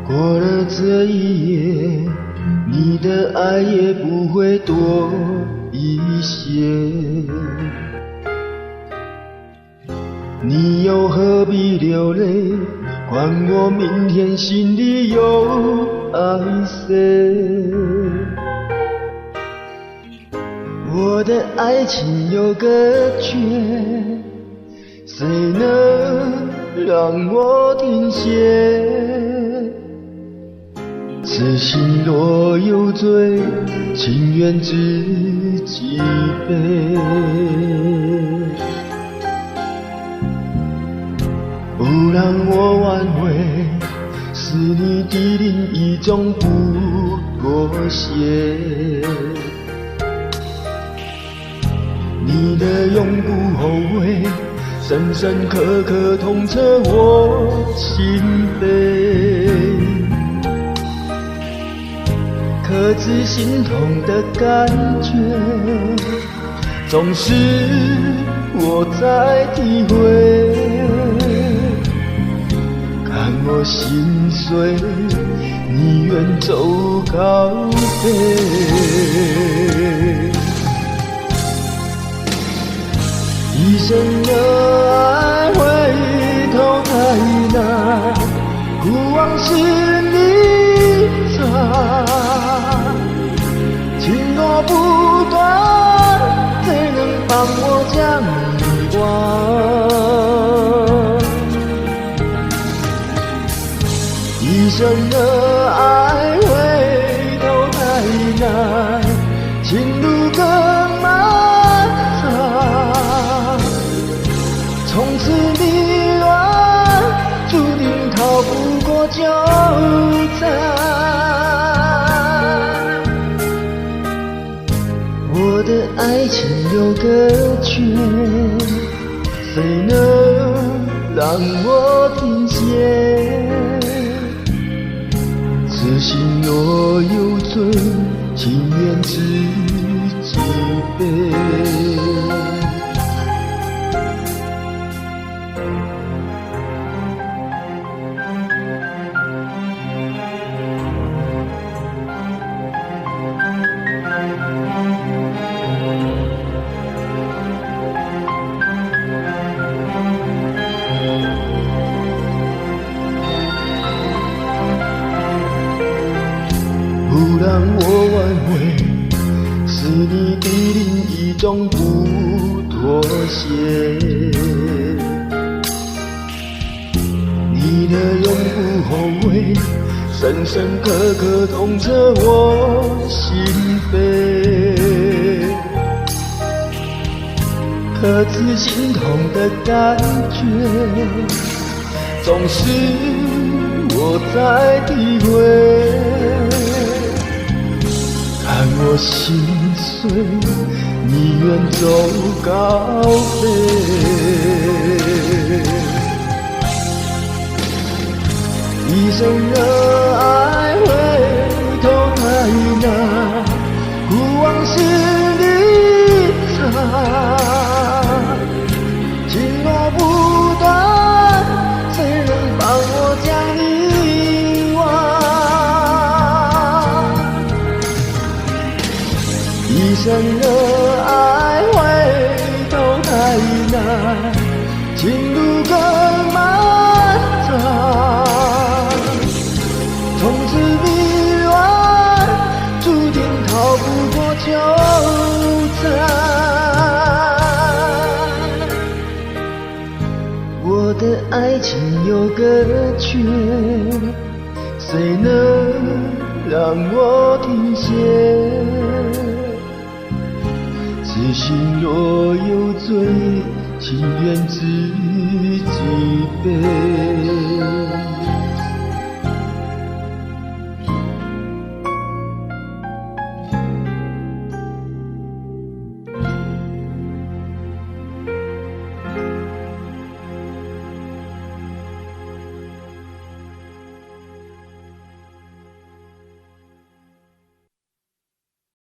过了这一夜，你的爱也不会多一些。你又何必流泪？换我明天心里有爱谁？我的爱情有个缺，谁能让我停歇？痴心若有罪，情愿自己背。不让我挽回，是你的另一种不妥协。你的永不后悔，深深刻刻痛彻我心扉。可知心痛的感觉，总是我在体会。看我心碎，你远走高飞。一生的爱回头太难，古往事里藏。情若不断，谁能帮我将遗忘？一生的爱回头太难，情路更漫长。从此迷乱，注定逃不过纠缠。我的爱情有个缺，谁能让我停歇？痴心若有罪，情愿自己背。不让我挽回，是你的另一种不妥协。你的永不后悔，深深刻刻痛彻我心扉。可知心痛的感觉，总是我在体会。看我心碎，你远走高飞。一生的爱回头太难，古往事里藏。情若不断，谁能帮我将遗忘？一生的爱回头太难，情路更漫长。从此迷乱，注定逃不过纠缠。我的爱情有个缺，谁能让我停歇？痴心若有罪，情愿自己背。